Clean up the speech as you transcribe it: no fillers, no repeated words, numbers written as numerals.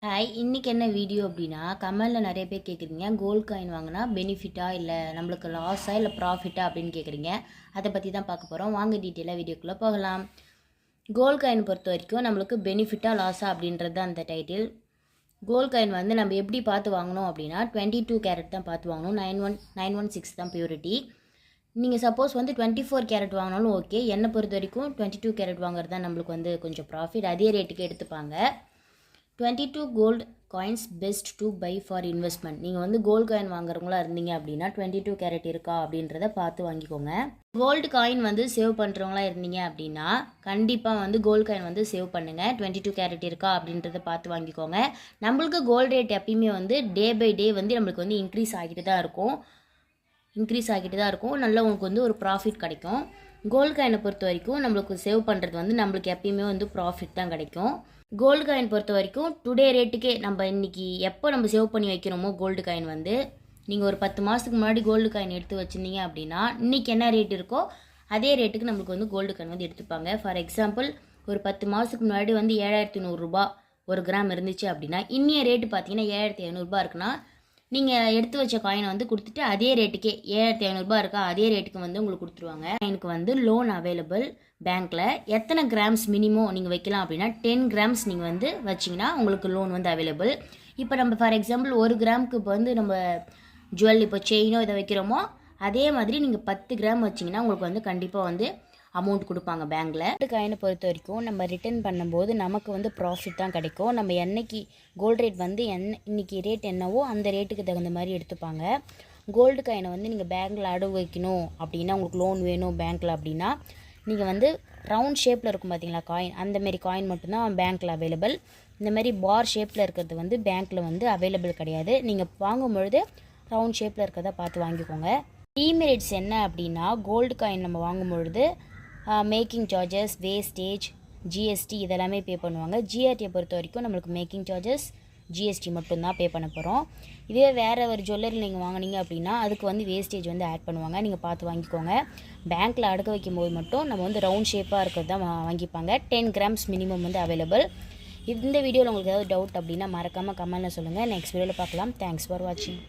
Hi, இன்றைக்கி என்ன video அப்படின்னா, கமெண்டில் நிறைய பேர் கேட்குறீங்க, கோல்டு காயின் வாங்கினா பெனிஃபிட்டா இல்லை நம்மளுக்கு லாஸா இல்லை ப்ராஃபிட்டா அப்படின்னு கேட்குறீங்க. அதை பற்றி தான் பார்க்க போகிறோம். வாங்க டீட்டெயிலாக வீடியோக்குள்ளே போகலாம். கோல்டு காயின் பொறுத்த வரைக்கும் நம்மளுக்கு பெனிஃபிட்டா லாஸா அப்படின்றது தான் அந்த டைட்டில். கோல்டு காயின் வந்து நம்ம எப்படி பார்த்து வாங்கணும் அப்படின்னா 22 கேரட் தான் பார்த்து வாங்கணும். 916 தான் பியூரிட்டி. நீங்கள் சப்போஸ் வந்து 24 கேரட் வாங்கினாலும் ஓகே. என்னை பொறுத்த வரைக்கும் 22 கேரட் வாங்குறது தான் நம்மளுக்கு வந்து கொஞ்சம் ப்ராஃபிட். அதே ரேட்டுக்கு எடுத்துப்பாங்க. 22 gold coins best to buy for investment. நீங்கள் வந்து கோல்டு காயின் வாங்குறவங்களா இருந்தீங்க அப்படின்னா 22 கேரட் இருக்கா அப்படின்றத பார்த்து வாங்கிக்கோங்க. கோல்டு காயின் வந்து சேவ் பண்ணுறவங்களா இருந்தீங்க அப்படின்னா கண்டிப்பாக வந்து கோல்டு காயின் வந்து சேவ் பண்ணுங்கள். 22 கேரட் இருக்கா அப்படின்றத பார்த்து வாங்கிக்கோங்க. நம்மளுக்கு கோல்டு ரேட் எப்பயுமே வந்து டே பை டே வந்து நம்மளுக்கு வந்து இன்க்ரீஸ் ஆகிட்டு தான் இருக்கும். நல்லா உங்களுக்கு வந்து ஒரு ப்ராஃபிட் கிடைக்கும். கோல்டு காயினை பொறுத்த வரைக்கும் நம்மளுக்கு சேவ் பண்ணுறது வந்து நம்மளுக்கு எப்பயுமே வந்து ப்ராஃபிட் தான் கிடைக்கும். கோல்டு காயின் பொறுத்த வரைக்கும் டுடே ரேட்டுக்கே நம்ம இன்றைக்கி எப்போ நம்ம சேவ் பண்ணி வைக்கிறோமோ கோல்டு காயின் வந்து நீங்கள் ஒரு 10 மாதத்துக்கு முன்னாடி கோல்டு காயின் எடுத்து வச்சுருந்தீங்க அப்படின்னா இன்றைக்கி என்ன ரேட் இருக்கோ அதே ரேட்டுக்கு நம்மளுக்கு வந்து கோல்டு காயின் வந்து எடுத்துப்பாங்க. ஃபார் எக்ஸாம்பிள் ஒரு 10 மாதத்துக்கு முன்னாடி வந்து 7100 ரூபா ஒரு கிராம் இருந்துச்சு அப்படின்னா இன்னைய ரேட்டு பார்த்தீங்கன்னா 7500 ரூபா இருக்குன்னா நீங்கள் எடுத்து வச்ச காயினை வந்து கொடுத்துட்டு அதே ரேட்டுக்கே 7500 ரூபா இருக்கா அதே ரேட்டுக்கு வந்து உங்களுக்கு கொடுத்துருவாங்க. எனக்கு வந்து லோன் அவைலபிள் பேங்க்கில். எத்தனை கிராம்ஸ் மினிமம் நீங்கள் வைக்கலாம் அப்படின்னா 10 கிராம்ஸ் நீங்கள் வந்து வச்சிங்கன்னா உங்களுக்கு லோன் வந்து அவைலபிள். இப்போ நம்ம ஃபார் எக்ஸாம்பிள் 1 கிராமுக்கு இப்போ வந்து நம்ம ஜுவல் இப்போ செயினோ இதை வைக்கிறோமோ அதே மாதிரி நீங்கள் 10 கிராம் வச்சிங்கன்னா உங்களுக்கு வந்து கண்டிப்பாக வந்து அமௌண்ட் கொடுப்பாங்க பேங்க்கில். கோல்டு காயினை பொறுத்த வரைக்கும் நம்ம ரிட்டர்ன் பண்ணும்போது நமக்கு வந்து ப்ராஃபிட் தான் கிடைக்கும். நம்ம என்னைக்கு கோல்டு ரேட் வந்து இன்றைக்கி ரேட் என்னவோ அந்த ரேட்டுக்கு தகுந்த மாதிரி எடுத்துப்பாங்க. கோல்டு காயினை வந்து நீங்கள் பேங்க்கில் அடகு வைக்கணும் அப்படின்னா உங்களுக்கு லோன் வேணும் பேங்க்கில் அப்படின்னா நீங்கள் வந்து ரவுண்ட் ஷேப்பில் இருக்கும் பார்த்தீங்களா காயின், அந்தமாரி காயின் மட்டும்தான் பேங்க்கில் அவைலபிள். இந்தமாரி பார் ஷேப்பில் இருக்கிறது வந்து பேங்க்கில் வந்து அவைலபிள் கிடையாது. நீங்கள் வாங்கும்பொழுது ரவுண்ட் ஷேப்பில் இருக்கிறத பார்த்து வாங்கிக்கோங்க. டீமெரிட்ஸ் என்ன அப்படின்னா கோல்டு காயின் நம்ம வாங்கும்பொழுது மேக்கிங் சார்ஜஸ், வேஸ்டேஜ், ஜிஎஸ்டி இதெல்லாமே பே பண்ணுவாங்க. ஜிஆர்டியை பொறுத்த வரைக்கும் நம்மளுக்கு மேக்கிங் சார்ஜஸ், ஜிஎஸ்டி மட்டும்தான் பே பண்ண போகிறோம். இதே வேறு ஒரு ஜுவல்லரி நீங்கள் வாங்கினீங்க அப்படின்னா அதுக்கு வந்து வேஸ்டேஜ் வந்து ஆட் பண்ணுவாங்க. நீங்கள் பார்த்து வாங்கிக்கோங்க. பேங்க்கில் அடக்க வைக்கும்போது மட்டும் நம்ம வந்து ரவுண்ட் ஷேப்பாக இருக்கிறது தான் வாங்கிப்பாங்க. 10 கிராம்ஸ் மினிமம் வந்து அவைலபிள். இந்த வீடியோவில் உங்களுக்கு ஏதாவது டவுட் அப்படின்னா மறக்காமல் கமெண்ட்டில் சொல்லுங்கள். நெக்ஸ்ட் வீடியோவில் பார்க்கலாம். தேங்க்ஸ் ஃபார் வாட்சிங்.